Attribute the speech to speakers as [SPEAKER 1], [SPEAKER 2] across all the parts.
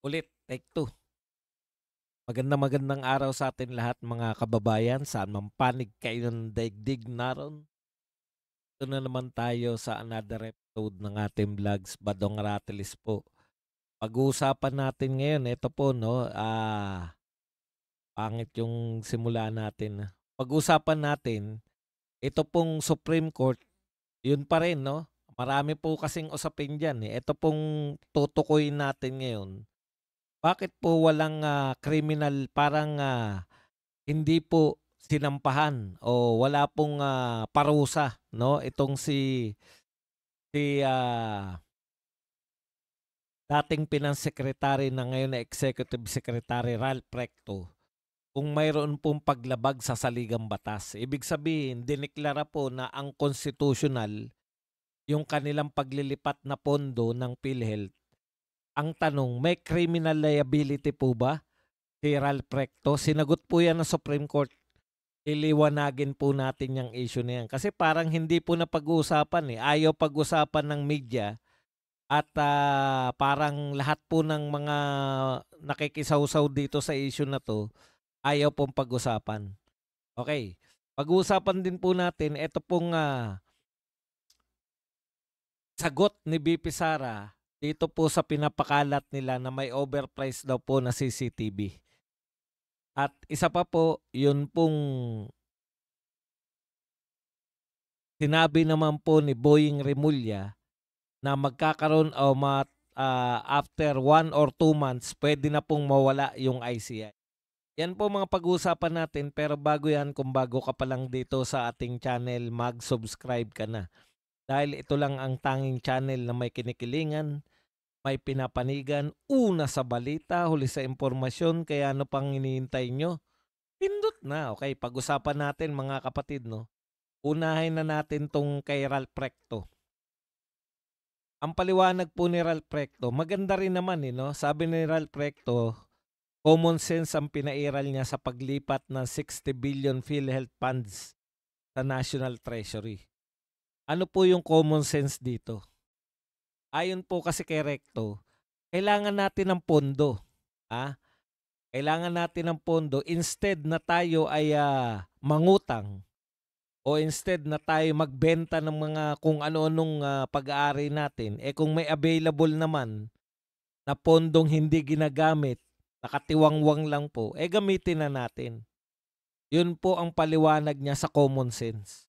[SPEAKER 1] Ulit, take two. Magandang araw sa atin lahat mga kababayan, saan man panig kayo ng daigdig naroon. Ito na naman tayo sa another episode ng ating vlogs, Badong Ratilis po. Pag-uusapan natin ngayon, ito po no, pangit yung simula natin. Pag-uusapan natin, ito pong Supreme Court, yun pa rin no. Marami po kasing usapin dyan eh. Ito pong tutukuyin natin ngayon. Bakit po walang criminal parang hindi po sinampahan o wala pong parusa no itong si dating Finance Secretary na ngayon na Executive Secretary Ralph Recto kung mayroon pong paglabag sa saligang batas. Ibig sabihin, dineklara po na ang constitutional yung kanilang paglilipat na pondo ng PhilHealth. Ang tanong, may criminal liability po ba si Ralph Recto? Sinagot po yan ng Supreme Court. Iliwanagin po natin yung issue na yan. Kasi parang hindi po na pag-uusapan eh. Ayaw pag-usapan ng media at parang lahat po ng mga nakikisawsaw dito sa issue na to, ayaw pong pag-usapan. Okay. Pag-uusapan din po natin, ito pong sagot ni BP Sara dito po sa pinapakalat nila na may overpriced daw po na CCTV. At isa pa po, yun pong sinabi naman po ni Boying Remulla na magkakaroon o after 1 or 2 months, pwede na pong mawala yung ICI. Yan po mga pag-uusapan natin, pero bago yan, kung bago ka pa lang dito sa ating channel, mag-subscribe ka na. Dahil ito lang ang tanging channel na may kinikilingan, may pinapanigan, una sa balita, huli sa impormasyon, kaya ano pang hinihintay nyo? Pindot na. Okay, pag-usapan natin mga kapatid, no? Unahin na natin tong kay Ralph Recto. Ang paliwanag po ni Ralph Recto, maganda rin naman eh, no? Sabi ni Ralph Recto, common sense ang pinairal niya sa paglipat ng 60 billion PhilHealth funds sa National Treasury. Ano po yung common sense dito? Ayon po kasi kay Recto, kailangan natin ng pondo. Ah? Kailangan natin ng pondo instead na tayo ay mangutang o instead na tayo magbenta ng mga kung ano-anong pag-aari natin, kung may available naman na pondong hindi ginagamit, nakatiwangwang lang po, gamitin na natin. Yun po ang paliwanag niya sa common sense.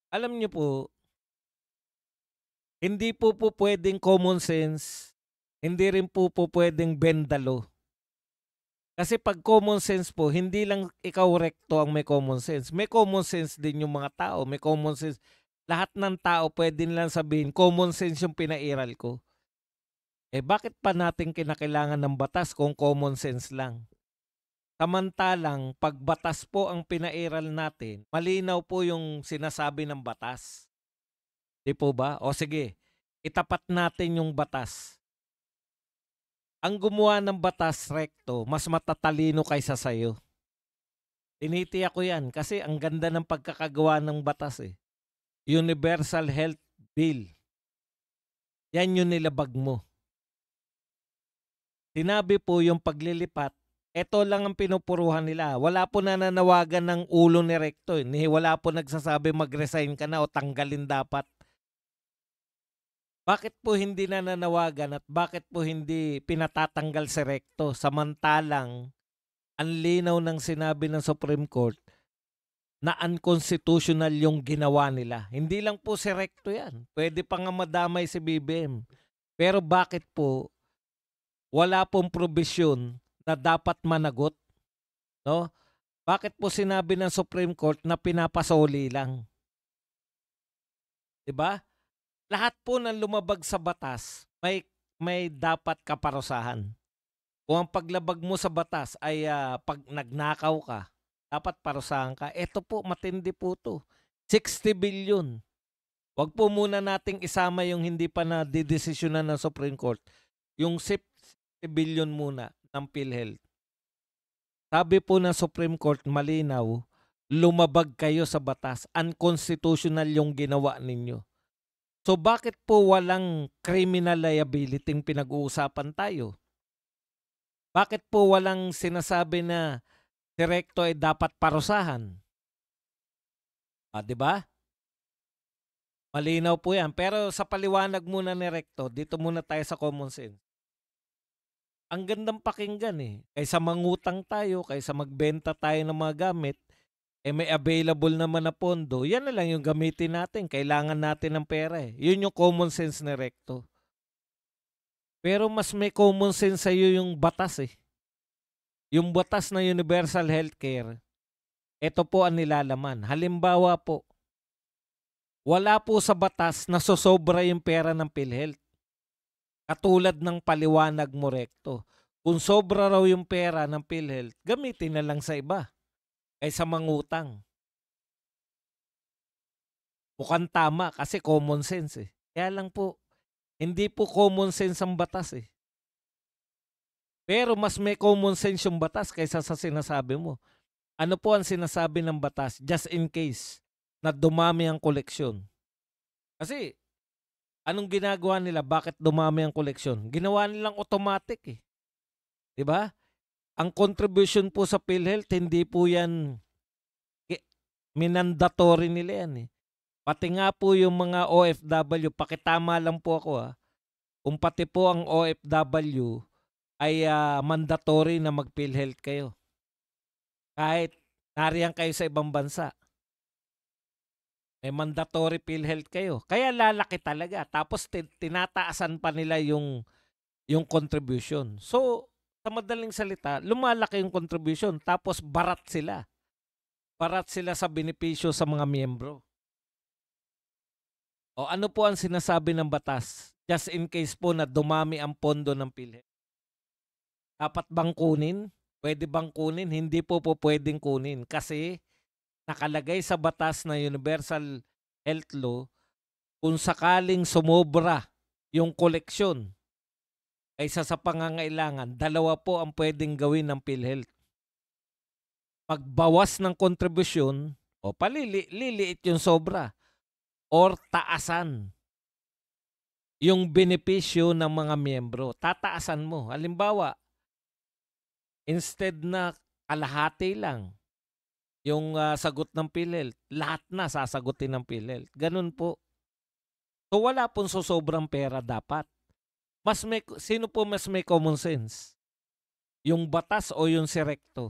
[SPEAKER 1] Alam niyo po, hindi po pwedeng common sense, hindi rin po pwedeng bendalo. Kasi pag common sense po, hindi lang ikaw recto ang may common sense. May common sense din yung mga tao. May common sense. Lahat ng tao pwede nilang sabihin, common sense yung pinairal ko. Bakit pa natin kinakailangan ng batas kung common sense lang? Samantalang, pag batas po ang pinairal natin, malinaw po yung sinasabi ng batas. Di po ba? O sige, itapat natin yung batas. Ang gumawa ng batas recto, mas matatalino kaysa sayo. Tinitiyak ko yan kasi ang ganda ng pagkakagawa ng batas eh. Universal Health Bill. Yan yung nilabag mo. Sinabi po yung paglilipat, ito lang ang pinupuruhan nila. Wala po nananawagan ng ulo ni Recto. Wala po nagsasabi mag-resign ka na o tanggalin dapat. Bakit po hindi nananawagan at bakit po hindi pinatatanggal si Recto samantalang ang linaw ng sinabi ng Supreme Court na unconstitutional yung ginawa nila. Hindi lang po si Recto yan. Pwede pa nga madamay si BBM. Pero bakit po wala pong probisyon na dapat managot? No? Bakit po sinabi ng Supreme Court na pinapasoli lang? 'Di ba? Lahat po ng lumabag sa batas may dapat kaparusahan. Kung ang paglabag mo sa batas ay pag nagnakaw ka, dapat parusahan ka. Ito po, matindi po to. 60 billion. Wag po muna nating isama yung hindi pa na didesisyonan ng Supreme Court. Yung 60 billion muna ng PhilHealth. Sabi po ng Supreme Court, malinaw, lumabag kayo sa batas. Unconstitutional yung ginawa ninyo. So bakit po walang criminal liability pinag-uusapan tayo? Bakit po walang sinasabi na si Recto ay dapat parusahan? 'Di ba? Malinaw po 'yan. Pero sa paliwanag muna ni Recto, dito muna tayo sa common sense. Ang gandang pakinggan, kaysa mangutang tayo, kaysa magbenta tayo ng mga gamit, may available naman na pondo, 'yan na lang yung gamitin natin, kailangan natin ng pera, 'Yun yung common sense ni Recto. Pero mas may common sense sa'yo yung batas, Yung batas na universal healthcare, ito po ang nilalaman. Halimbawa po, wala po sa batas na sosobra yung pera ng PhilHealth. Katulad ng paliwanag mo, Recto. Kung sobra raw yung pera ng PhilHealth, gamitin na lang sa iba kaysa mangutang. Mukhang tama kasi common sense, Kaya lang po, hindi po common sense ang batas, Pero mas may common sense yung batas kaysa sa sinasabi mo. Ano po ang sinasabi ng batas? Just in case na dumami ang koleksyon. Kasi anong ginagawa nila? Bakit dumami ang koleksyon? Ginawa nilang automatic, 'Di ba? Ang contribution po sa PhilHealth, hindi po yan minandatory nila yan, Pati nga po yung mga OFW, pakitama lang po ako, kung pati po ang OFW ay mandatory na mag-PhilHealth kayo. Kahit nariyan kayo sa ibang bansa. May mandatory PhilHealth kayo. Kaya lalaki talaga. Tapos tinataasan pa nila yung contribution. So, sa madaling salita, lumalaki yung contribution. Tapos barat sila. Barat sila sa benepisyo sa mga miyembro. O ano po ang sinasabi ng batas? Just in case po na dumami ang pondo ng PhilHealth. Dapat bang kunin? Pwede bang kunin? Hindi po pwedeng kunin. Kasi nakalagay sa batas na Universal Health Law, kung sakaling sumobra yung koleksyon kaysa sa pangangailangan, dalawa po ang pwedeng gawin ng PhilHealth. Pagbawas ng kontribusyon o liliit yung sobra or taasan yung benepisyo ng mga miyembro. Tataasan mo. Halimbawa, instead na kalahati lang yung sagot ng PhilHealth, lahat na sasagutin ng PhilHealth. Ganun po. So wala pong sobrang pera dapat. Sino po mas may common sense? Yung batas o yung si Recto?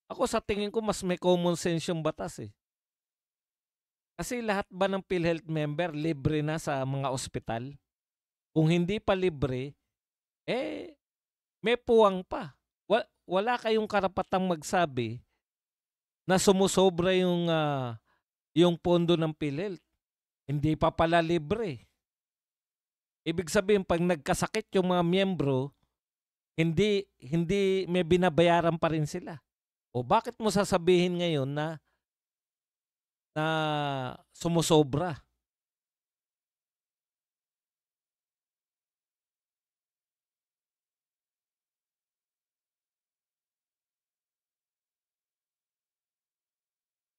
[SPEAKER 1] Ako sa tingin ko mas may common sense yung batas, Kasi lahat ba ng PhilHealth member libre na sa mga ospital? Kung hindi pa libre, may puwang pa. Wala kayong karapatang magsabi na sumusobra yung pondo ng PhilHealth. Hindi pa pala libre. Ibig sabihin, pag nagkasakit yung mga miyembro, hindi may binabayaran pa rin sila. O bakit mo sasabihin ngayon na sumusobra?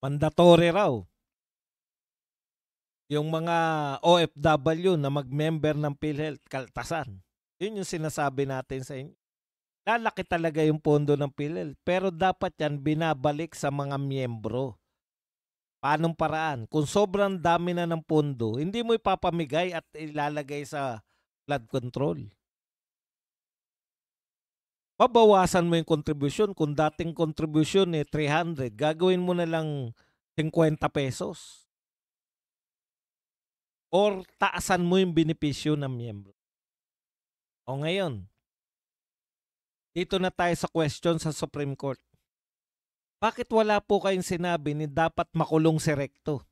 [SPEAKER 1] Mandatory raw yung mga OFW na mag-member ng PhilHealth, kaltasan. Yun yung sinasabi natin sa inyo. Lalaki talaga yung pondo ng PhilHealth, pero dapat yan binabalik sa mga miyembro. Paanong paraan? Kung sobrang dami na ng pondo, hindi mo ipapamigay at ilalagay sa flood control. Babawasan mo yung contribution. Kung dating contribution 300, gagawin mo na lang 50 pesos. Or taasan mo yung benepisyo ng miyembro. O ngayon, dito na tayo sa question sa Supreme Court. Bakit wala po kayong sinabi ni dapat makulong si Recto?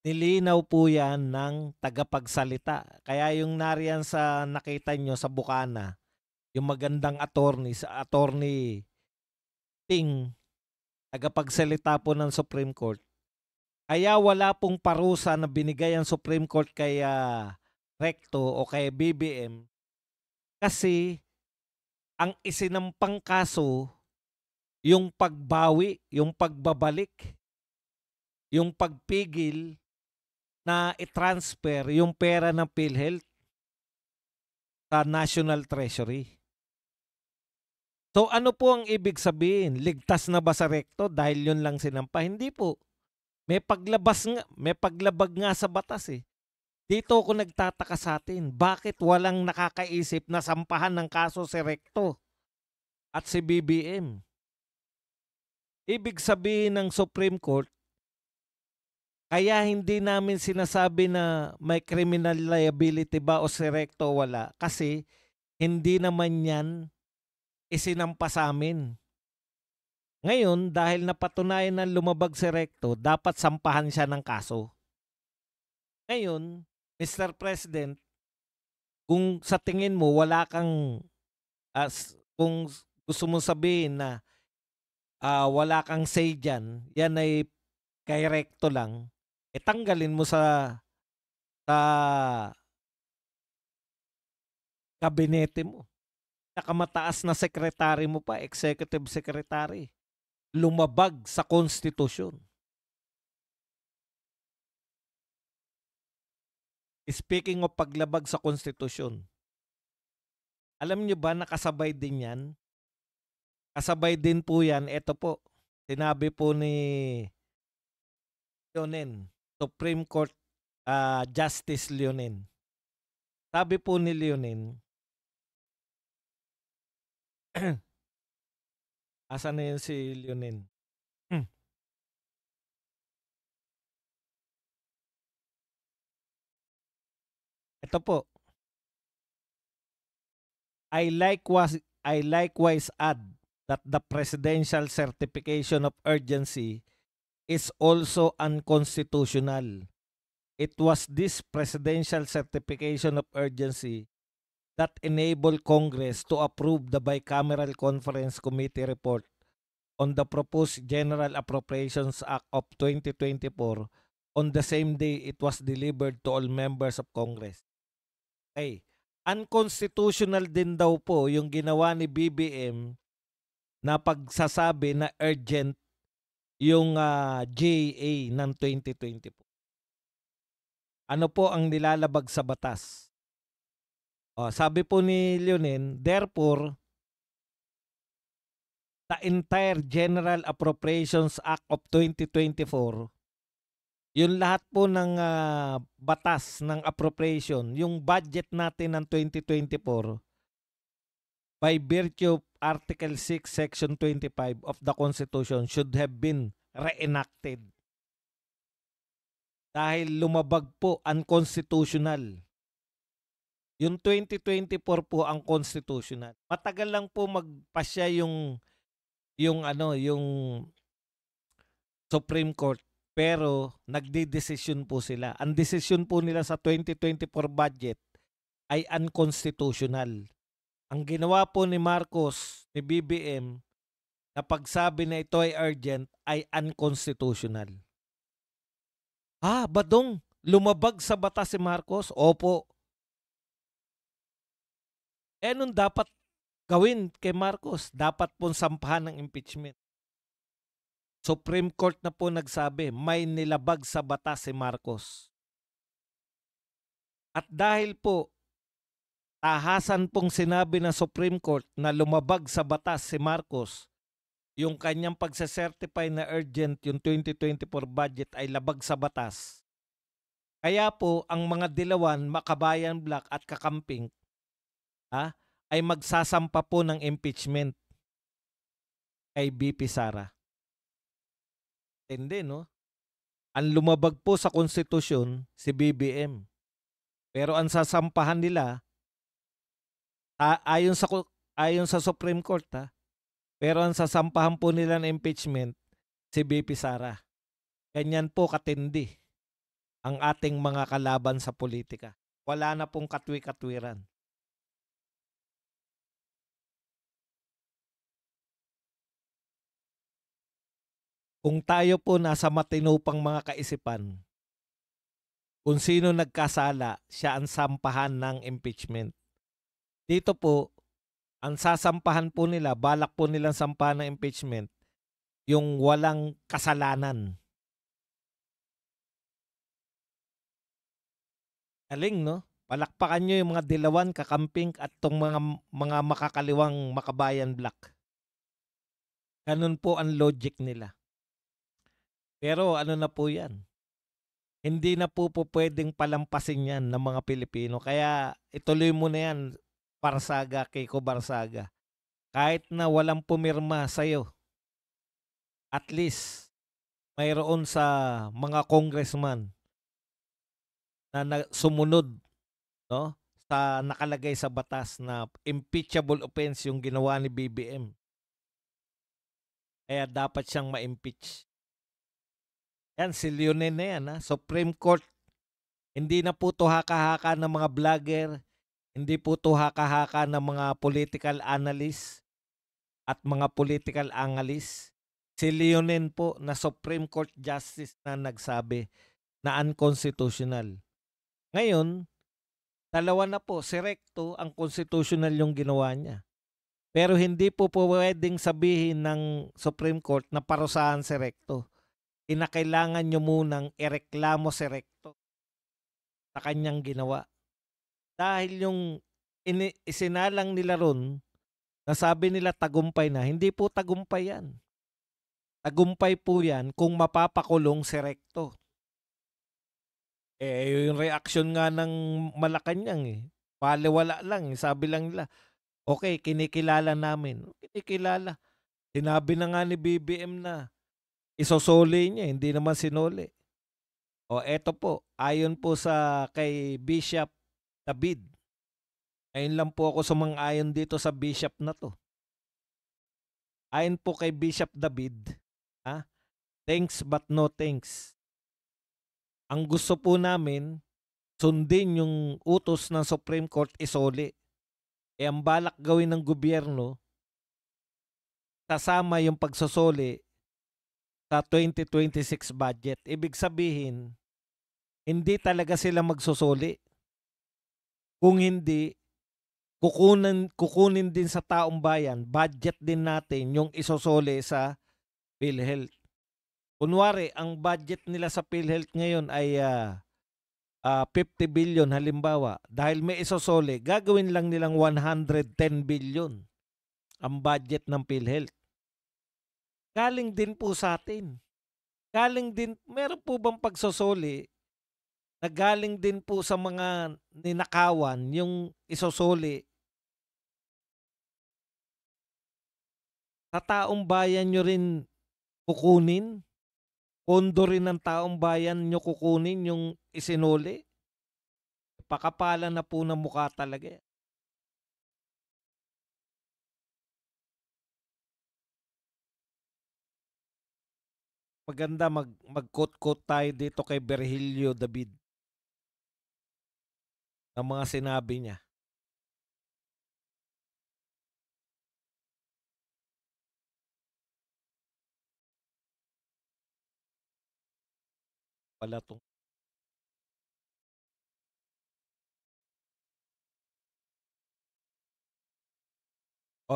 [SPEAKER 1] Nilinaw po yan ng tagapagsalita. Kaya yung nariyan sa nakita nyo sa bukana, yung magandang attorney, sa attorney Ting, tagapagsalita po ng Supreme Court. Kaya wala pong parusa na binigay ang Supreme Court kay Recto o kay BBM kasi ang isinampang kaso yung pagbawi, yung pagbabalik, yung pagpigil na i-transfer yung pera ng PhilHealth sa National Treasury. So ano po ang ibig sabihin? Ligtas na ba sa rekto dahil yun lang sinampa? Hindi po. May paglabag nga sa batas eh. Dito ako nagtataka sa atin, bakit walang nakakaisip na sampahan ng kaso si Recto at si BBM? Ibig sabihin ng Supreme Court, kaya hindi namin sinasabi na may criminal liability ba o si Recto o wala. Kasi hindi naman yan isinampa sa amin. Ngayon, dahil napatunayan na lumabag si Recto, dapat sampahan siya ng kaso. Ngayon, Mr. President, kung sa tingin mo wala kang kung gusto mong sabihin na wala kang say dyan, yan ay kay Recto lang, tanggalin mo sa kabinete mo. Nakamataas na sekretary mo pa, executive secretary, lumabag sa konstitusyon. Speaking of paglabag sa konstitusyon, alam nyo ba nakasabay din yan? Kasabay din po yan, ito po, sinabi po ni Leonen, Supreme Court Justice Leonen. Sabi po ni Leonen, asan na yun si Leonen? Ito po, I likewise add that the presidential certification of urgency is also unconstitutional. It was this presidential certification of urgency that enabled Congress to approve the Bicameral Conference Committee report on the proposed General Appropriations Act of 2024 on the same day it was delivered to all members of Congress. Okay. Unconstitutional din daw po yung ginawa ni BBM na pagsasabi na urgent yung GA ng 2020 po. Ano po ang nilalabag sa batas? Sabi po ni Leonen, therefore, the entire General Appropriations Act of 2024, yung lahat po ng batas ng appropriation, yung budget natin ng 2024, by virtue of Article 6, Section 25 of the Constitution should have been reenacted. Dahil lumabag po, unconstitutional. Yung 2024 po ang constitutional. Matagal lang po magpasya yung Supreme Court, pero nagdidesisyon po sila. Ang desisyon po nila sa 2024 budget ay unconstitutional. Ang ginawa po ni Marcos, ni BBM, na pagsabi na ito ay urgent, ay unconstitutional. Badong, lumabag sa batas si Marcos? Opo. Anong dapat gawin kay Marcos? Dapat pong sampahan ng impeachment. Supreme Court na po nagsabi, may nilabag sa batas si Marcos. At dahil po, tahasan pong sinabi ng Supreme Court na lumabag sa batas si Marcos, yung kanyang pagsasertify na urgent yung 2024 budget ay labag sa batas. Kaya po, ang mga dilawan, Makabayan Black at Kakamping, ay magsasampa po ng impeachment kay BP Sara. Hindi, no? Ang lumabag po sa konstitusyon, si BBM. Pero ang sasampahan nila, ayon sa Supreme Court, pero ang sasampahan po nila ng impeachment, si BP Sara. Ganyan po katindi ang ating mga kalaban sa politika. Wala na pong katwi-katwiran. Kung tayo po nasa matinupang mga kaisipan, kung sino nagkasala, siya ang sampahan ng impeachment. Dito po, ang sasampahan po nila, balak po nilang sampahan ng impeachment, yung walang kasalanan. Aling, no? Palakpakan nyo yung mga dilawan, Kakamping at tong mga makakaliwang Makabayan Black. Ganun po ang logic nila. Pero ano na po yan, hindi na po puwedeng palampasin yan ng mga Pilipino. Kaya ituloy mo na yan, Barsaga, Kiko Barsaga. Kahit na walang pumirma sa'yo, at least mayroon sa mga congressman na sumunod, no, sa nakalagay sa batas na impeachable offense yung ginawa ni BBM. Kaya dapat siyang ma-impeach. Yan, si Leonen na yan, Supreme Court. Hindi na po to haka-haka ng mga vlogger, hindi po to haka-haka ng mga political analyst at mga political analyst. Si Leonen po na Supreme Court Justice na nagsabi na unconstitutional. Ngayon, dalawa na po, si Recto ang constitutional yung ginawa niya. Pero hindi po pwedeng sabihin ng Supreme Court na parusahan si Recto. Kinakailangan nyo munang ireklamo si Recto sa kanyang ginawa. Dahil yung isinalang nila ron, nasabi nila tagumpay na, hindi po tagumpay yan. Tagumpay po yan kung mapapakulong si Recto. Yung reaction nga ng Malacanang paliwala lang. Sabi lang nila, okay, kinikilala namin. Kinikilala. Sinabi na nga ni BBM na isosoli niya, hindi naman sinoli. Eto po, ayon po sa kay Bishop David. Ayun lang po ako sumang-ayon dito sa bishop na to. Ayon po kay Bishop David, thanks but no thanks. Ang gusto po namin, sundin yung utos ng Supreme Court, isoli. Ang balak gawin ng gobyerno, kasama yung pagsosoli sa 2026 budget. Ibig sabihin, hindi talaga sila magsusoli. Kung hindi, kukunin din sa taong bayan, budget din natin yung isosoli sa PhilHealth. Kunwari, ang budget nila sa PhilHealth ngayon ay 50 billion halimbawa. Dahil may isosoli, gagawin lang nilang 110 billion ang budget ng PhilHealth. Galing din po sa atin. Galing din, meron po bang pagsosoli na galing din po sa mga ninakawan yung isosoli sa taong bayan nyo rin kukunin? Pondo rin ng taong bayan nyo kukunin yung isinuli? Pakapala na po ng mukha talaga. Maganda mag-quote-quote tayo dito kay Virgilio David ng mga sinabi niya. Pala tong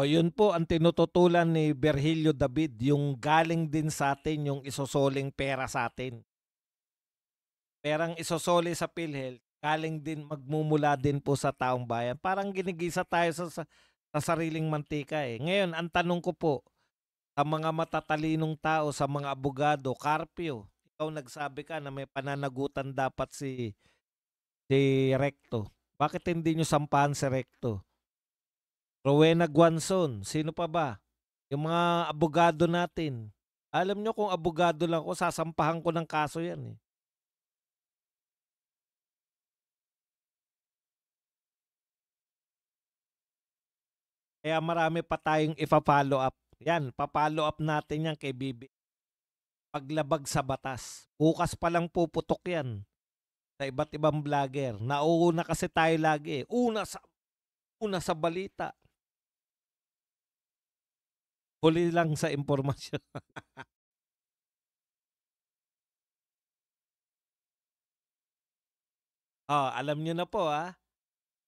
[SPEAKER 1] yun po ang tinututulan ni Virgilio David, yung galing din sa atin, yung isosoling pera sa atin. Perang isosoli sa PhilHealth, galing din, magmumula din po sa taong bayan. Parang ginigisa tayo sa sariling mantika Ngayon, ang tanong ko po, sa mga matatalinong tao, sa mga abogado, Carpio, ikaw nagsabi ka na may pananagutan dapat si Recto. Bakit hindi nyo sampahan si Recto? Rowena Guanzon, sino pa ba? Yung mga abogado natin. Alam nyo kung abogado lang ko, sasampahan ko ng kaso yan Kaya marami pa tayong ipa-follow up. Yan, pa-follow up natin yan kay Bibi. Paglabag sa batas. Bukas pa lang puputok yan sa iba't ibang vlogger. Nauuna kasi tayo lagi. Una sa balita. Huli lang sa impormasyon. Alam nyo na po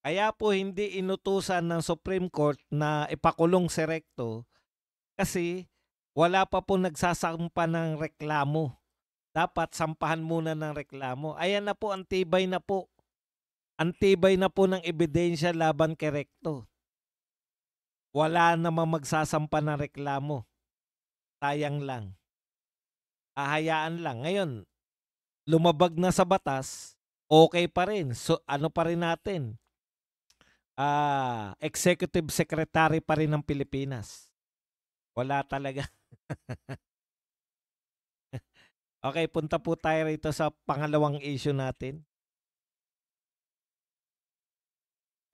[SPEAKER 1] Kaya po hindi inutusan ng Supreme Court na ipakulong si Recto kasi wala pa po nagsasampa ng reklamo. Dapat sampahan muna ng reklamo. Ayan na po, antibay na po. Antibay na po ng ebidensya laban kay Recto. Wala namang magsasampa ng reklamo. sayang lang, hahayaan lang. Ngayon, lumabag na sa batas, okay pa rin. So, ano pa rin natin, executive secretary pa rin ng Pilipinas. Wala talaga. Okay, punta po tayo rito sa pangalawang issue natin.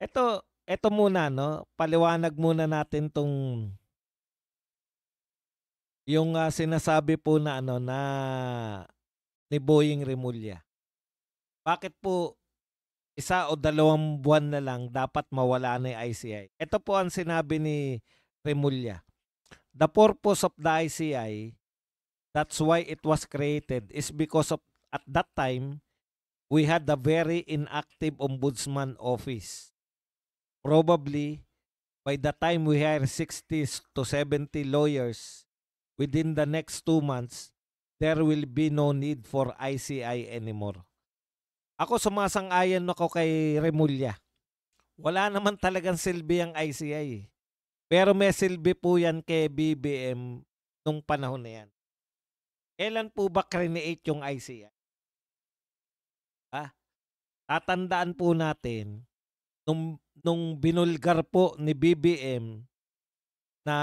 [SPEAKER 1] Ito muna, no? Paliwanag muna natin tong yung sinasabi po na ano na ni Boying Remulla. Bakit po isa o 2 buwan na lang dapat mawala na yung ICI? Ito po ang sinabi ni Remulla. The purpose of the ICI, that's why it was created, is because of at that time we had a very inactive ombudsman office. Probably by the time we hire 60 to 70 lawyers within the next 2 months, there will be no need for ICI anymore. Ako sumasang-ayon ako kay Remulla. Wala naman talagang silbi ang ICI. Pero may silbi po yan kay BBM nung panahon na yan. Kailan po ba create yung ICI? Tatandaan po natin, nung binulgar po ni BBM na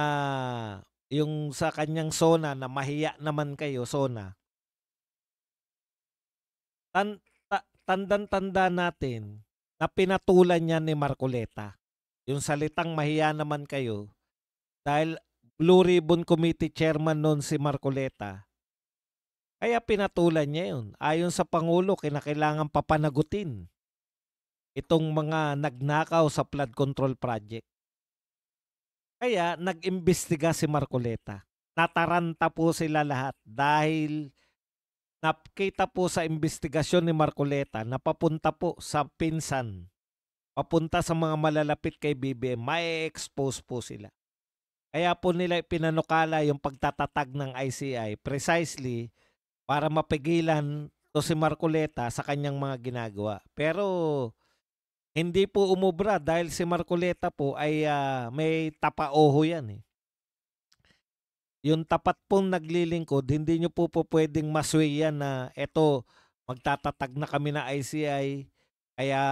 [SPEAKER 1] yung sa kanyang SONA na mahiya naman kayo, SONA, tandang-tanda natin na pinatulan niya ni Marcoleta. Yung salitang mahiya naman kayo, dahil Blue Ribbon Committee chairman noon si Marcoleta, kaya pinatulan niya yun. Ayon sa Pangulo, kinakailangan papanagutin itong mga nagnakaw sa flood control project. Kaya nag-imbestiga si Marcoleta. Nataranta po sila lahat dahil nakita po sa investigasyon ni Marcoleta na papunta po sa pinsan, papunta sa mga malalapit kay BBM, mai-expose po sila. Kaya po nila pinanukala yung pagtatatag ng ICI precisely para mapigilan to si Marcoleta sa kanyang mga ginagawa. Pero hindi po umubra dahil si Marcoleta po ay may tapaoho yan eh. Yung tapat pong naglilingkod, hindi nyo po pwedeng masway yan na eto, magtatatag na kami na ICI, kaya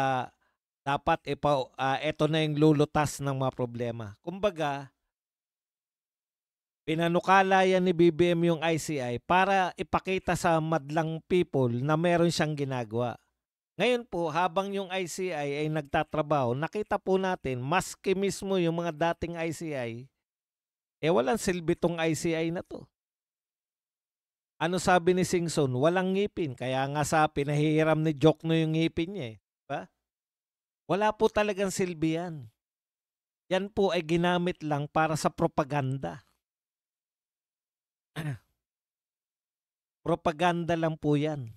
[SPEAKER 1] dapat eto na yung lulutas ng mga problema. Kumbaga, pinanukala yan ni BBM yung ICI para ipakita sa madlang people na meron siyang ginagawa. Ngayon po, habang yung ICI ay nagtatrabaho, nakita po natin, maski mismo yung mga dating ICI, walang silbi tong ICI na to. Ano sabi ni Singson? Walang ngipin. Kaya nga sa pinahihiram ni Jokno yung ngipin niya eh. Diba? Wala po talagang silbi yan. Yan po ay ginamit lang para sa propaganda. Propaganda lang po yan.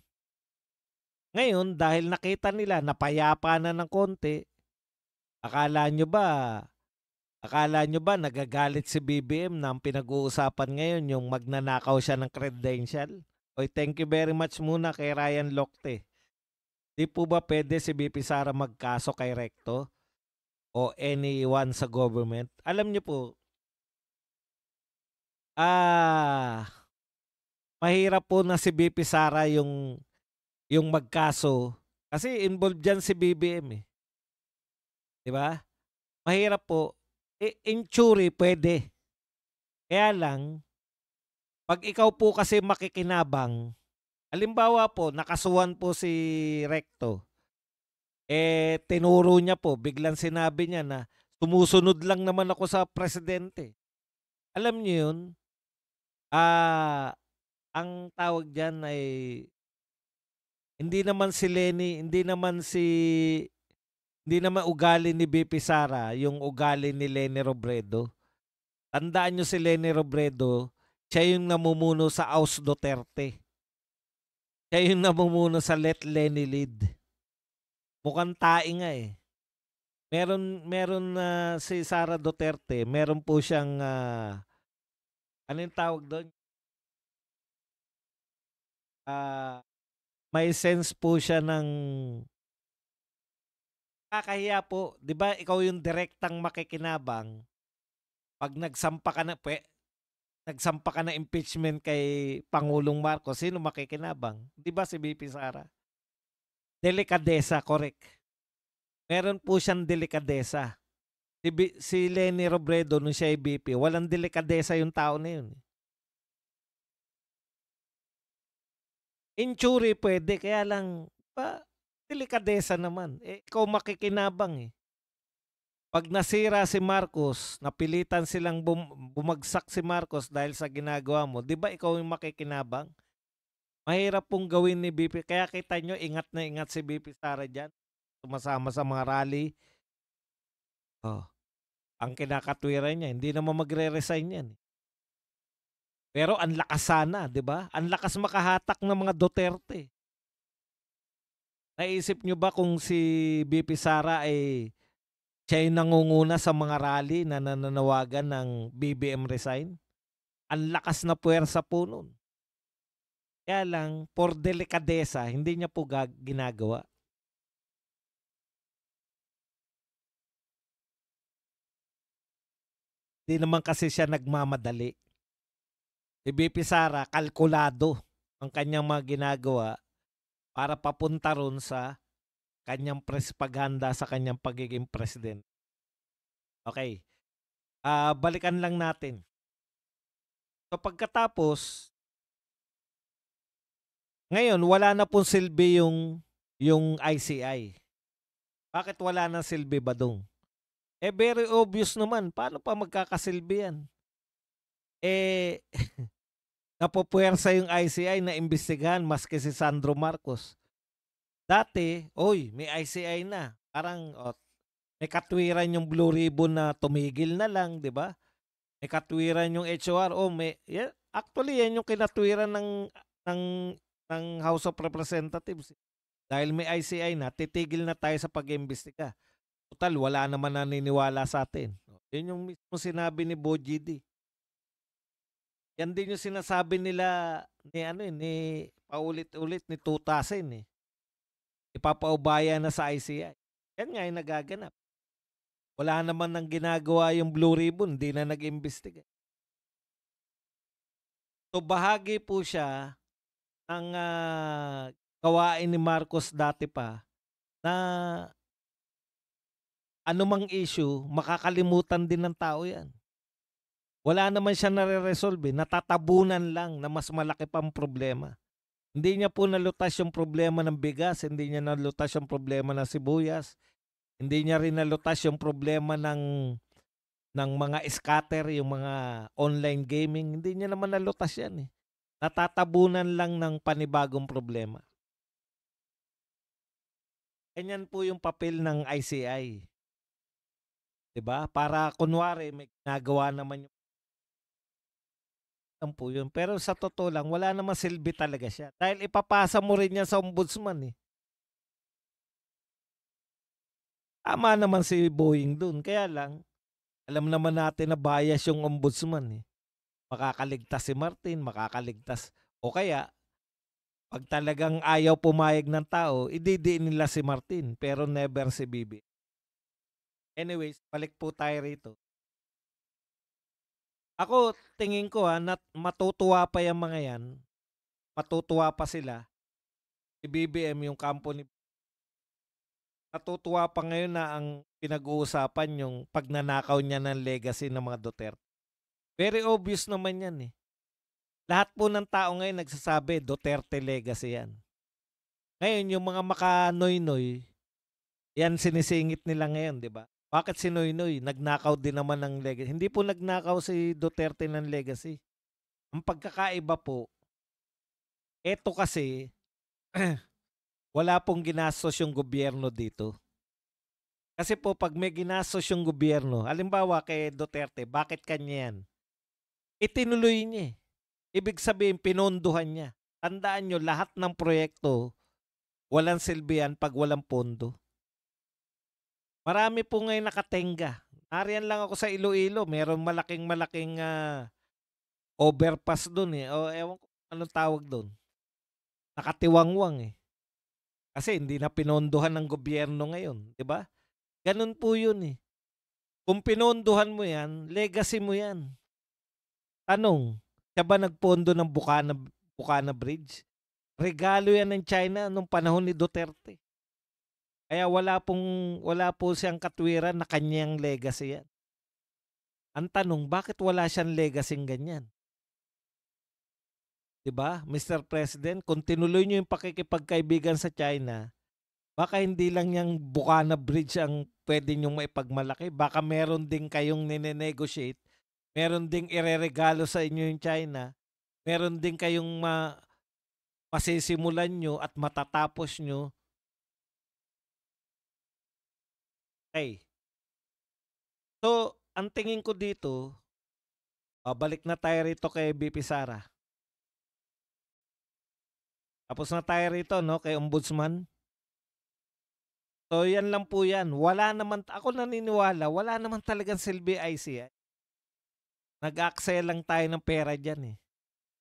[SPEAKER 1] Ngayon, dahil nakita nila, napayapa na ng konti, akala nyo ba nagagalit si BBM na ang pinag-uusapan ngayon yung magnanakaw siya ng credential? Oy, thank you very much muna kay Ryan Locte. Di po ba pwede si BP Sara magkaso kay Recto o anyone sa government? Alam niyo po, mahirap po na si BP Sara yung magkaso kasi involved dyan si BBM eh. Di ba? Mahirap po. In theory, pwede. Kaya lang, pag ikaw po kasi makikinabang, halimbawa po, nakasuhan po si Recto, tinuro niya po, biglang sinabi niya na sumusunod lang naman ako sa presidente. Alam niyo yun, ang tawag dyan ay hindi naman ugali ni BP Sara yung ugali ni Leni Robredo. Tandaan nyo si Leni Robredo, siya yung namumuno sa House Duterte. Siya yung namumuno sa Let Lenny Lead. Mukhang tae nga eh. Meron na si Sara Duterte, meron po siyang ano yung tawag doon? May sense po siya ng kakahiya po. 'Di ba ikaw yung direktang makikinabang, pag nagsampa ka na, nagsampa ka ng impeachment kay Pangulong Marcos, sino makikinabang? 'Di ba si VP Sara? Delikadesa, correct. Meron po siyang delikadesa. Si Leni Robredo nung siya ay VP, walang delikadesa yung tao na yun. In theory pwede, kaya lang delikadesa naman. Ikaw makikinabang eh. Pag nasira si Marcos, napilitan silang bumagsak si Marcos dahil sa ginagawa mo, di ba ikaw yung makikinabang? Mahirap pong gawin ni BP. Kaya kita nyo, ingat na ingat si BP Sara dyan. Sumasama sa mga rally. Oh, ang kinakatwiran niya, hindi naman magre-resign yan. Pero ang lakas sana, di ba? Ang lakas makahatak ng mga Duterte. Naisip nyo ba kung si BP Sara ay siya yung nangunguna sa mga rally na nananawagan ng BBM resign? Ang lakas na puwersa po nun. Kaya lang, for delikadesa, hindi niya po ginagawa. Hindi naman kasi siya nagmamadali. Si BP Sara, kalkulado ang kanyang mga ginagawa para papunta ron sa kanyang propaganda sa kanyang pagiging president. Okay. Balikan lang natin. So pagkatapos, ngayon wala na pong silbi yung ICI. Bakit wala nang silbi, Badong? Very obvious naman. Paano pa magkakasilbi yan? Napupuwersa yung ICI na imbestigahan maski si Sandro Marcos. Dati, may ICI na. Parang may katwiran yung Blue Ribbon na tumigil na lang, di ba? May katwiran yung HOR. Actually, yan yung kinatwiran ng House of Representatives. Dahil may ICI na, titigil na tayo sa pag-imbestiga. Total, wala naman naniniwala sa atin. Yun yung mismo sinabi ni Boji D. Yan din yung sinasabi nila ni paulit-ulit ni Tutasin eh. Ipapaubaya na sa ICI. Yan nga yung nagaganap. Wala naman nang ginagawa yung Blue Ribbon, hindi na nag-imbestiga. So bahagi po siya ng gawain ni Marcos dati pa na anumang issue, makakalimutan din ng tao yan. Wala naman siya nare-resolve. Natatabunan lang na mas malaki pang problema. Hindi niya po nalutas yung problema ng bigas, hindi niya nalutas yung problema ng sibuyas, hindi niya rin nalutas yung problema ng mga scatter, yung mga online gaming, hindi niya naman nalutas yan eh. Natatabunan lang ng panibagong problema. Ganyan po yung papel ng ICI. Diba? Para kunwari may ginagawa naman yung po yun. Pero sa totoo lang, wala namang silbi talaga siya. Dahil ipapasa mo rin yan sa ombudsman eh. Tama naman si Boying dun. Kaya lang, alam naman natin na bias yung ombudsman eh. Makakaligtas si Martin, makakaligtas. O kaya, pag talagang ayaw pumayag ng tao, ididiin nila si Martin, pero never si Bibi. Anyways, balik po tayo rito. Ako, tingin ko matutuwa pa yung mga yan. Matutuwa pa sila. Si BBM, yung kampo ni natutuwa pa ngayon na ang pinag-uusapan yung pagnanakaw niya ng legacy ng mga Duterte. Very obvious naman yan eh. Lahat po ng tao ngayon nagsasabi, Duterte legacy yan. Ngayon, yung mga makanoy-noy, yan sinisingit nila ngayon, di ba? Bakit si Noynoy? Nagnakaw din naman ng legacy. Hindi po nagnakaw si Duterte ng legacy. Ang pagkakaiba po, eto kasi, wala pong ginastos yung gobyerno dito. Kasi po, pag may ginastos yung gobyerno, halimbawa kay Duterte, bakit kanya yan? Itinuloy niya eh. Ibig sabihin, pinondohan niya. Tandaan nyo, lahat ng proyekto, walang silbihan pag walang pondo. Marami po ngayon nakatenga. Nariyan lang ako sa Iloilo. Meron malaking overpass doon eh. O ewan ko anong tawag doon. Nakatiwangwang eh. Kasi hindi na pinondohan ng gobyerno ngayon. Diba? Ganun po yun eh. Kung pinondohan mo yan, legacy mo yan. Tanong, siya ba nagpondo ng Bukana Bridge? Regalo yan ng China nung panahon ni Duterte. Kaya wala po siyang katwiran na kanyang legacy yan. Ang tanong, bakit wala siyang legacy ganyan? 'Di ba, Mr. President, kung tinuloy niyo yung pakikipagkaibigan sa China, baka hindi lang yung Bukana Bridge ang pwede niyong maipagmalaki. Baka meron din kayong nine-negotiate, meron ding ireregalo sa inyo yung China, meron din kayong masisimulan nyo at matatapos nyo. Okay. So, ang tingin ko dito, balik na tayo rito kay BP Sara. Tapos na tayo rito, no, kay Ombudsman. So, yan lang po yan. Wala naman, ako naniniwala, wala naman talagang silbi ICI. Nag-aksaya lang tayo ng pera dyan eh.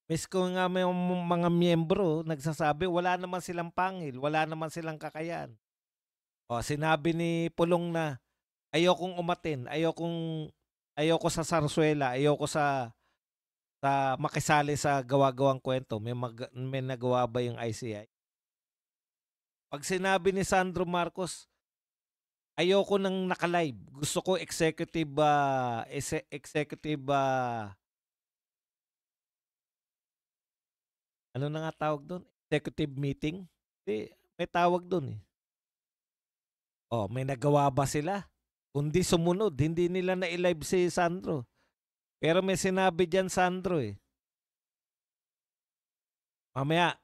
[SPEAKER 1] Miss ko nga may mga miyembro nagsasabi, wala naman silang pangil, wala naman silang kakayan. O, sinabi ni Pulong na, ayokong umatin, ayoko sa sarsuela, ayoko sa makisali sa gawa-gawang kwento. May nagawa ba yung ICI? Pag sinabi ni Sandro Marcos, ayoko nang naka-live. Gusto ko executive ano na nga tawag doon? Executive meeting? May tawag doon eh. Oh, may nagawa ba sila? Kundi sumunod, hindi nila na-live si Sandro. Pero may sinabi diyan Sandro eh. Mamaya,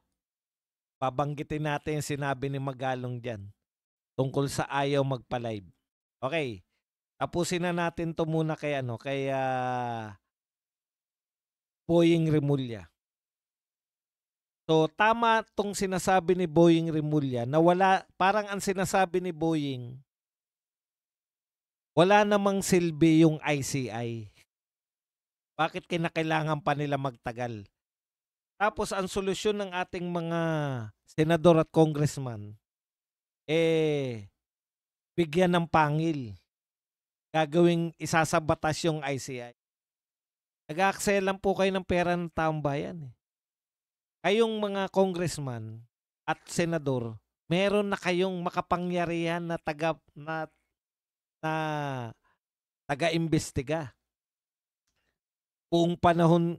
[SPEAKER 1] babanggitin natin yung sinabi ni Magalong diyan tungkol sa ayaw magpa-live. Okay. Tapusin na natin to muna kay Boying Remulla. So tama tong sinasabi ni Boying Remulla na parang ang sinasabi ni Boying, wala namang silbi yung ICI. Bakit kinakailangan pa nila magtagal? Tapos ang solusyon ng ating mga senador at congressman, bigyan ng pangil. Gagawing isa sa batas yung ICI. Nag-aaksaya lang po kayo ng pera ng taong bayan eh. Kayong mga congressman at senador, meron na kayong makapangyarihan na taga-imbestiga. Kung panahon,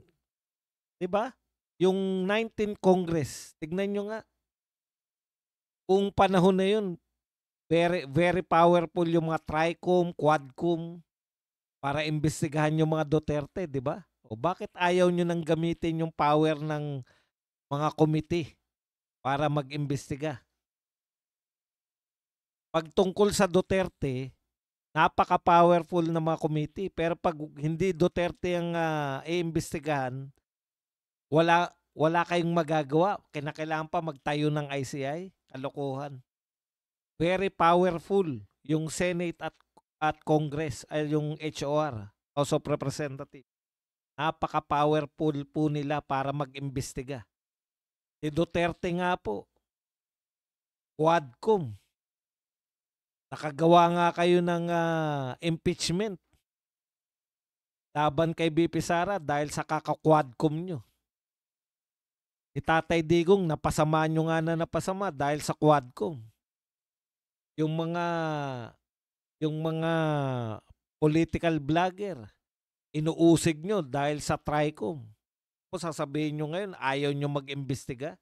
[SPEAKER 1] 'di ba? Yung 19th Congress, tignan nyo nga. Kung panahon na yun, very very powerful yung mga Tricom, Quadcom para imbestigahan yung mga Duterte, 'di ba? O bakit ayaw nyo nang gamitin yung power ng mga committee para mag-imbestiga? Pag tungkol sa Duterte, napaka-powerful na mga committee. Pero pag hindi Duterte ang iimbestigahan, wala kayong magagawa. Kinakailangan pa magtayo ng ICI. Kalokohan. Very powerful yung Senate at Congress, ay yung HOR, House of Representatives. Napaka-powerful po nila para mag-imbestiga. Si Duterte nga po, Quadcom. Nakagawa nga kayo ng impeachment laban kay BP Sara dahil sa kaka-Quadcom nyo. Si Tatay Digong, napasama nyo nga na napasama dahil sa Quadcom. Yung mga political vlogger, inuusig nyo dahil sa Tricom. Kung sasabihin nyo ngayon, ayaw nyo mag-imbestiga.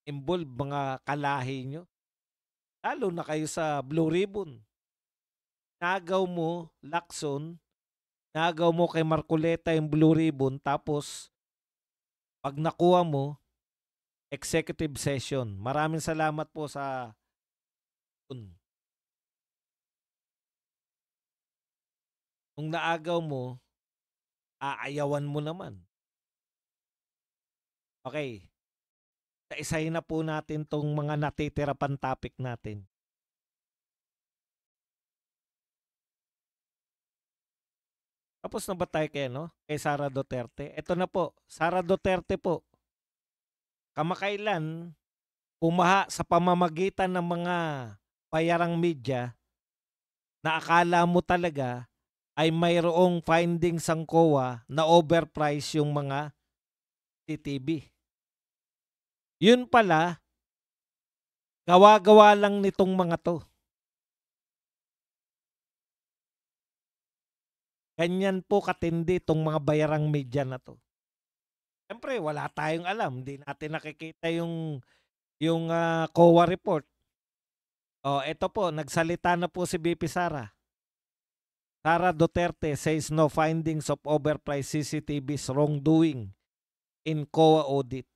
[SPEAKER 1] Involve mga kalahi nyo. Lalo na kayo sa Blue Ribbon. Nagaw mo, Lacson, nagaw mo kay Marcoleta yung Blue Ribbon, tapos pag nakuha mo, executive session. Maraming salamat po sa kung naagaw mo, aayawan mo naman. Okay. Isa-isahin na po natin tong mga natitira pang topic natin. Tapos na ba tayo kay Sara Duterte? Ito na po, Sara Duterte po. Kamakailan, pumaha sa pamamagitan ng mga bayarang media na akala mo talaga ay mayroong findings ang COA na overprice yung mga CCTV. Yun pala, gawa-gawa lang nitong mga 'to. Ganyan po katindi 'tong mga bayarang media na 'to. Siyempre wala tayong alam, hindi natin nakikita yung COA report. Oh, eto po, nagsalita na po si VP Sara. Sara Duterte says no findings of overpriced CCTVs wrongdoing in COA audit.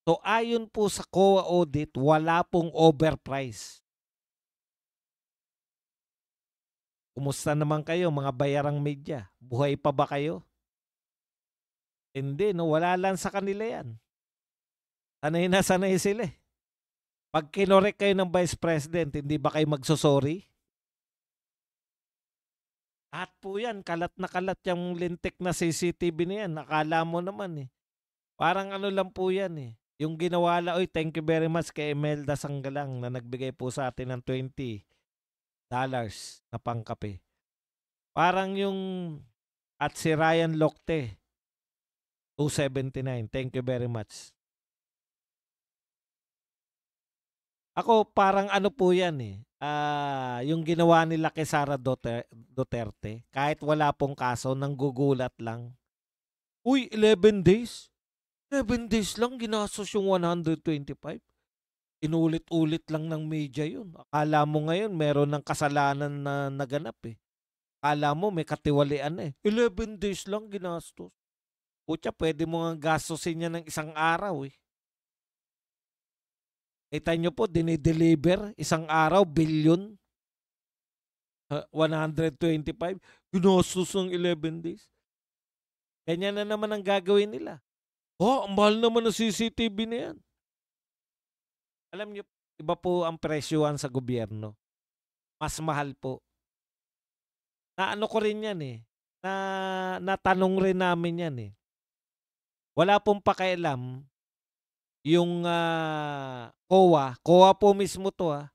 [SPEAKER 1] So ayon po sa COA audit, wala pong overprice. Kumusta naman kayo mga bayarang media? Buhay pa ba kayo? Hindi, no? Wala lang sa kanila yan. Sanay na sanay sila eh. Pag kinorek kayo ng Vice President, hindi ba kayo magsosorry? At po yan, kalat na kalat yung lintik na CCTV na yan. Nakala mo naman eh. Parang ano lang po yan eh. Yung ginawa lang, oy, thank you very much kay Imelda Sanggalang na nagbigay po sa atin ng $20 na pangkape. Parang yung at si Ryan Locte, 279. Thank you very much. Ako parang ano po yan eh. Yung ginawa nila kay Sara Duterte, kahit wala pong kaso, nanggugulat lang. Uy, 11 days? 11 days lang ginastos yung 125? Inulit-ulit lang ng media yun. Akala mo ngayon meron ng kasalanan na naganap eh. Akala mo may katiwalian eh. 11 days lang ginastos. Putya, pwede mo nga gastusin niya ng isang araw eh. Kita nyo po, dinideliver isang araw, billion. 125. Ginastos ng 11 days. Ganyan na naman ang gagawin nila. Oh, ang mahal naman ng CCTV na yan. Alam nyo, iba po ang presyohan sa gobyerno. Mas mahal po. Naano ko rin yan eh. Natanong rin namin yan eh. Wala pong pakialam yung COA po mismo to ah.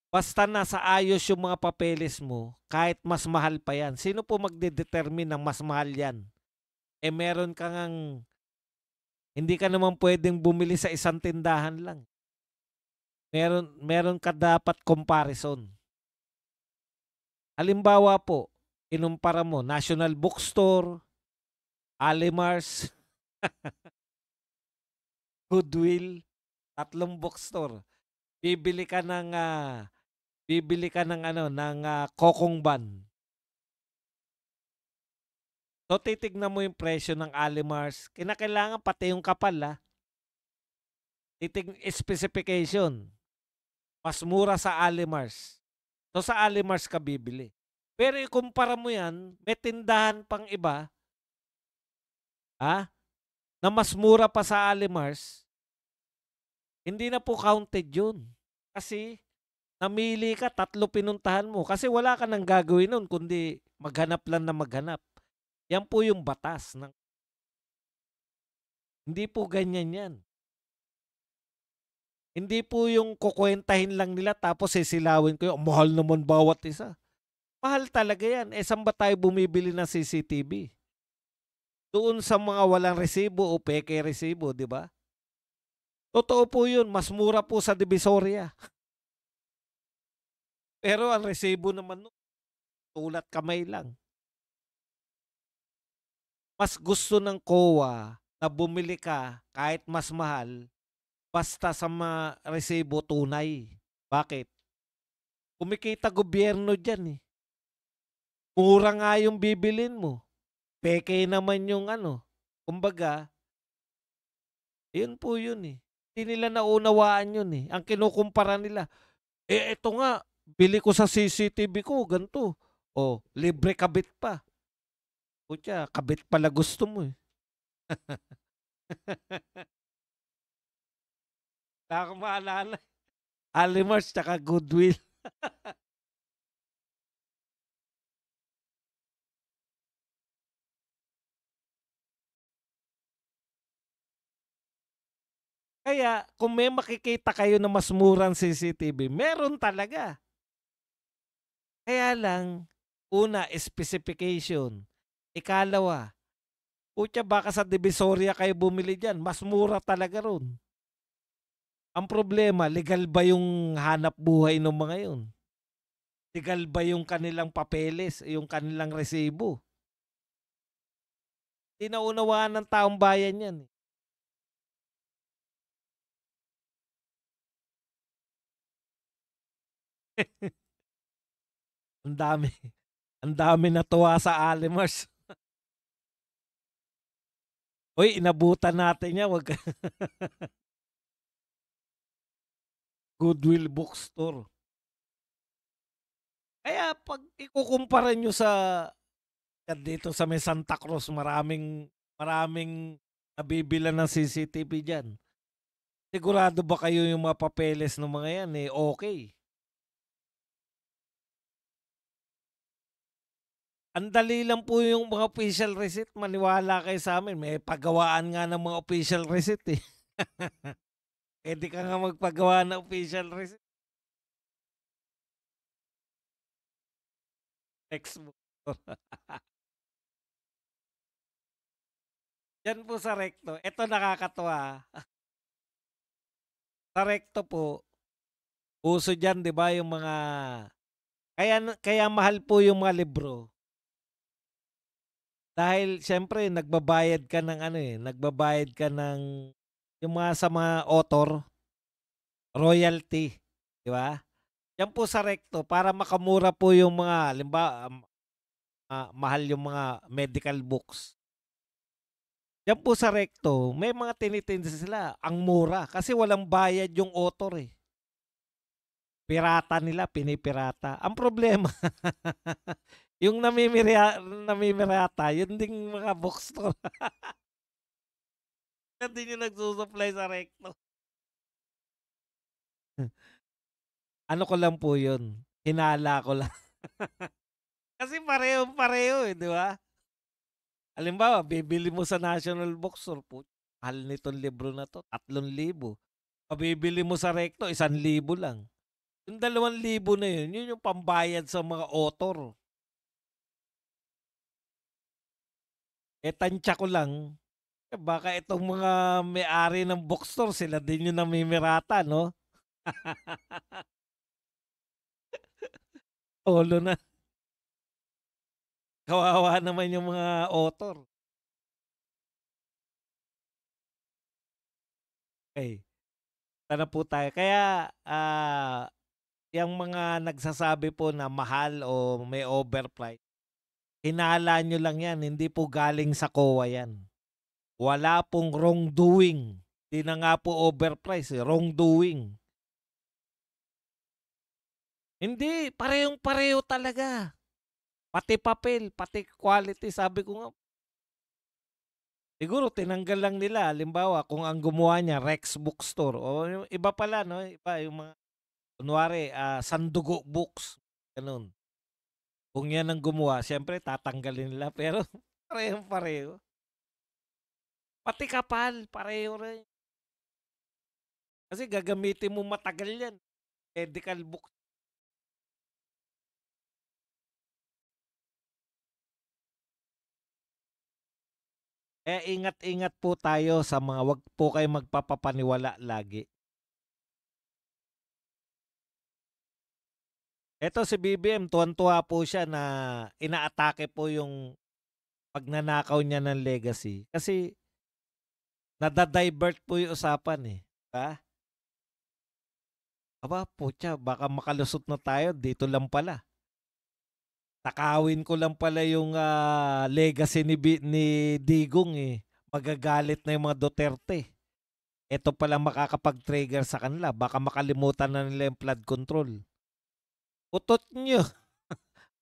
[SPEAKER 1] Basta nasa ayos yung mga papeles mo, kahit mas mahal pa yan. Sino po magdedetermine ng mas mahal yan? Eh meron ka ngang, hindi ka naman pwedeng bumili sa isang tindahan lang. Meron ka dapat comparison. Halimbawa po, inumpara mo, National Bookstore, Alimars, Goodwill, 3 bookstore. Bibili ka ng kokong ban. So titignan mo yung presyo ng Alimars. Kinakailangan pati yung kapal ah. Specification. Mas mura sa Alimars. So sa Alimars ka bibili. Pero ikumpara mo yan, may tindahan pang iba na mas mura pa sa Alimars. Hindi na po counted yun. Kasi namili ka, 3 pinuntahan mo. Kasi wala ka nang gagawin nun kundi maghanap lang na maghanap. Yan po yung batas. Hindi po ganyan yan. Hindi po yung kukwentahin lang nila tapos sisilawin ko yung mahal naman bawat isa. Mahal talaga yan. Saan ba tayo bumibili ng CCTV? Doon sa mga walang resibo o peke resibo, di ba? Totoo po yun. Mas mura po sa Divisoria. Pero ang resibo naman tulat kamay lang. Mas gusto ng COA na bumili ka kahit mas mahal basta sa mga resibo tunay. Bakit? Kumikita gobyerno dyan eh. Mura nga yung bibilin mo. Peke naman yung Kumbaga, yun po yun eh. Hindi nila naunawaan yun eh. Ang kinukumpara nila, eto nga, bili ko sa CCTV ko, ganito. O, libre kabit pa. Putya, kabit pala gusto mo eh. Wala akong maalala. Alimars tsaka Goodwill. Kaya kung may makikita kayo na mas murang CCTV, meron talaga. Kaya lang, Una, specification. Ikalawa, putya baka sa Divisoria kayo bumili diyan, mas mura talaga ron. Ang problema, legal ba yung hanap buhay ng mga yun? Legal ba yung kanilang papeles, yung kanilang resibo? Di naunawaan ng taong bayan yan. Ang dami. Ang dami natuwa sa Alimars. Uy, inabutan natin yan. Wag Goodwill Bookstore. Kaya pag ikukumpara nyo sa dito sa may Santa Cruz, maraming nabibila ng CCTV dyan. Sigurado ba kayo yung mga papeles ng mga yan okay? Ang dali lang po yung mga official receipt, maniwala kayo sa amin. May pagawaan nga ng mga official receipt eh. Pwede ka nga magpagawa ng official receipt. Textbook. Yan po sa Recto. Ito nakakatuwa. Sa Recto po, uso dyan, di ba, yung mga... Kaya mahal po yung mga libro. Dahil siyempre nagbabayad ka ng nagbabayad ka ng yung mga sa mga author, royalty, di ba? Yan po sa Recto para makamura po yung mga halimbawa mahal yung mga medical books. Yan po sa Recto, may mga tinitinda sila ang mura kasi walang bayad yung author eh. Pirata nila, pinipirata. Ang problema, yung namimirata, yun ding mga bookstore. Yan din yung nagsusupply sa Recto. Ano ko lang po yun, hinala ko lang. Kasi pareho-pareho eh, di ba? Halimbawa, bibili mo sa National Bookstore, mahal nitong libro na to, 3,000. Pabibili mo sa Recto, 1,000 lang. Yung 2,000 na yun yung pambayad sa mga author. Tansya ko lang, baka itong mga may-ari ng bookstore, sila din yung namimirata, no? Tolo na. Kawawa naman yung mga author. Okay. Sana po tayo. Kaya, yung mga nagsasabi po na mahal o may overprice, hinala nyo lang yan. Hindi po galing sa COA yan. Wala pong wrongdoing. Hindi na nga po overprice. Wrongdoing. Hindi. Parehong-pareho talaga. Pati papel, pati quality. Sabi ko nga, siguro tinanggal lang nila. Halimbawa, kung ang gumawa niya, Rex Bookstore. O yung iba pala, no? Iba, yung mga, kunwari, Sandugo Books. Ganun. Kung yan ang gumawa, siyempre tatanggalin nila. Pero parehong-pareho. Pati kapal, pareho rin. Kasi gagamitin mo matagal yan. Medical book. Ingat-ingat po tayo sa mga wag po kayo magpapapaniwala lagi. Eto si BBM, tuwan-tuwa po siya na inaatake po yung pagnanakaw niya ng legacy. Kasi nadadivert po yung usapan eh. Diba? Aba, putya, baka makalusot na tayo. Dito lang pala. Nakawin ko lang pala yung legacy ni Digong eh. Magagalit na yung mga Duterte. Ito pala makakapag-trigger sa kanila. Baka makalimutan na nila yung flood control. Utot nyo.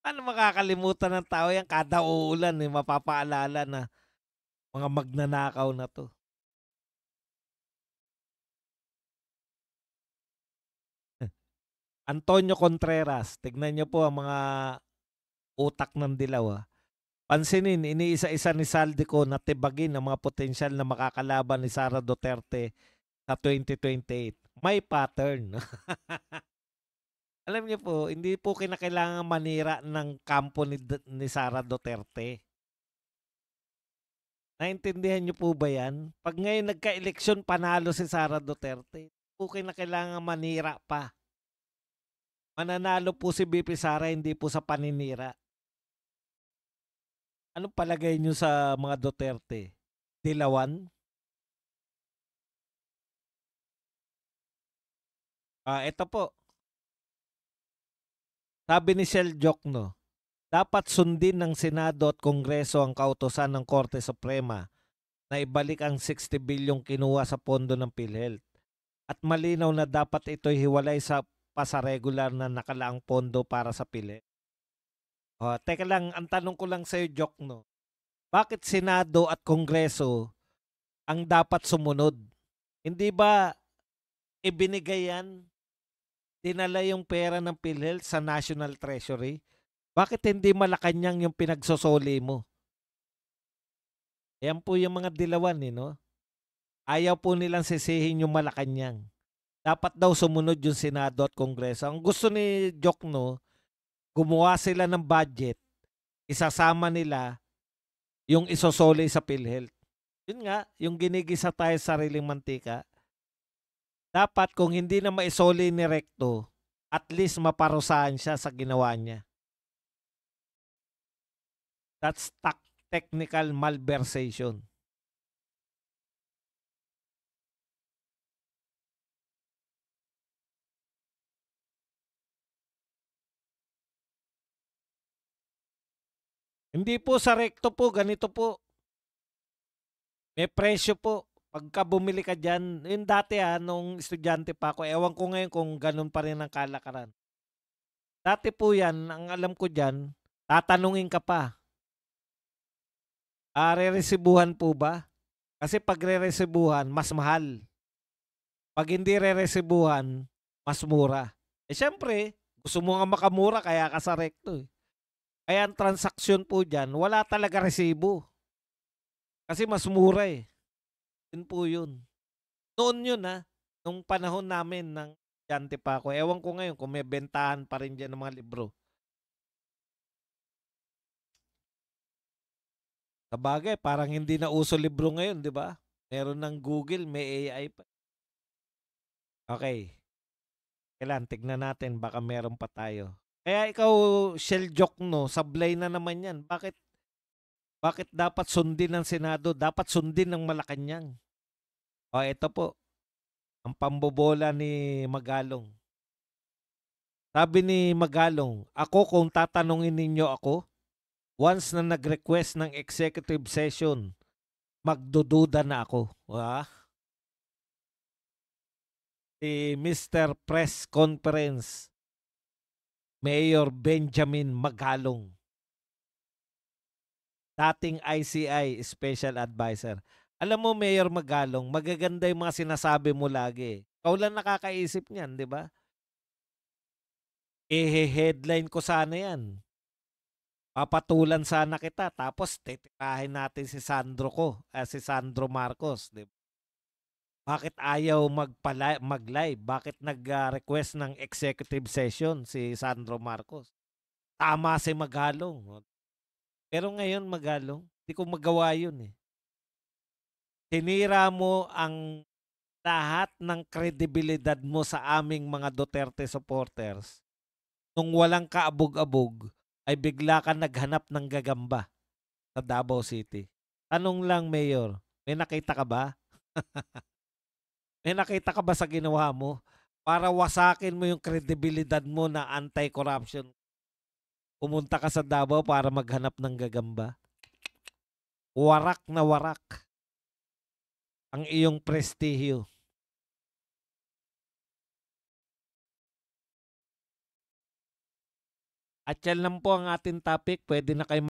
[SPEAKER 1] Ano makakalimutan ng tao yan? Kada uulan eh, mapapaalala na mga magnanakaw na to. Antonio Contreras, tignan nyo po ang mga utak ng dilaw. Pansinin, iniisa-isa ni Saldico na tibagin ang mga potensyal na makakalaban ni Sara Duterte sa 2028. May pattern. Alam niyo po, hindi po kinakailangan manira ng kampo ni Sara Duterte. Naintindihan niyo po ba yan? Pag ngayon nagka-eleksyon, panalo si Sara Duterte. Hindi po kinakailangan manira pa. Mananalo po si BP Sara, hindi po sa paninira. Anong palagay niyo sa mga Duterte? Dilawan? Ito po. Sabi ni Shell Jokno, dapat sundin ng Senado at Kongreso ang kautusan ng Korte Suprema na ibalik ang 60 bilyong kinuha sa pondo ng PhilHealth. At malinaw na dapat ito'y hiwalay sa regular na nakalaang pondo para sa PhilHealth. Teka lang, ang tanong ko lang sa'yo, Jokno, bakit Senado at Kongreso ang dapat sumunod? Hindi ba ibinigay yan, dinala yung pera ng PhilHealth sa National Treasury? Bakit hindi Malacanang yung pinagsosoli mo? Yan po yung mga dilawan, no? Ayaw po nilang sisihin yung Malacanang. Dapat daw sumunod yung Senado at Kongreso. Ang gusto ni Jokno, gumawa sila ng budget, isasama nila yung isosoli sa PhilHealth. Yun nga, yung ginigisa tayo sa sariling mantika. Dapat kung hindi na maisoli ni Recto, at least maparusahan siya sa ginawa niya. That's technical malversation. Hindi po sa Recto po, ganito po. May presyo po. Pagka bumili ka dyan, yung dati nung estudyante pa ako, ewan ko ngayon kung ganun pa rin ang kalakaran. Dati po yan, ang alam ko dyan, tatanungin ka pa. Re-resibuhan po ba? Kasi pag re-resibuhan, mas mahal. Pag hindi re-resibuhan, mas mura. Syempre, gusto mo nga makamura, kaya ka sa Recto. Kaya ang transaksyon po dyan, wala talaga resibo. Kasi mas mura eh. Yun po yun. Noon yun nung panahon namin ng estudyante pa ako. Ewan ko ngayon kung may bentahan pa rin dyan ng mga libro. Sabagay, parang hindi na uso libro ngayon, di ba? Meron ng Google, may AI pa. Okay. Kailan, tignan natin, baka meron pa tayo. Kaya ikaw, Shell Jokno, sablay na naman yan. Bakit dapat sundin ng Senado? Dapat sundin ng Malacanang. Ito po. Ang pambobola ni Magalong. Sabi ni Magalong, ako kung tatanungin ninyo ako, once na nag-request ng executive session, magdududa na ako. Si Mr. Press Conference, Mayor Benjamin Magalong. Dating ICI Special Advisor. Alam mo, Mayor Magalong, magaganda yung mga sinasabi mo lagi. Ikaw lang nakakaisip niyan, di ba? Headline ko sana yan. Papatulan sana kita, tapos titirahin natin si si Sandro Marcos. Di ba? Bakit ayaw mag-live? Bakit nag-request ng executive session si Sandro Marcos? Tama si Magalong. Pero ngayon, Magalong, hindi ko magawa yun eh. Tinira mo ang lahat ng kredibilidad mo sa aming mga Duterte supporters. Nung walang kaabog-abog, ay bigla ka naghanap ng gagamba sa Davao City. Tanong lang, Mayor, may nakita ka ba? May nakita ka ba sa ginawa mo? Para wasakin mo yung kredibilidad mo na anti-corruption. Pumunta ka sa Davao para maghanap ng gagamba. Warak na warak ang iyong prestihyo. At yan lang po ang ating topic. Pwede na kayo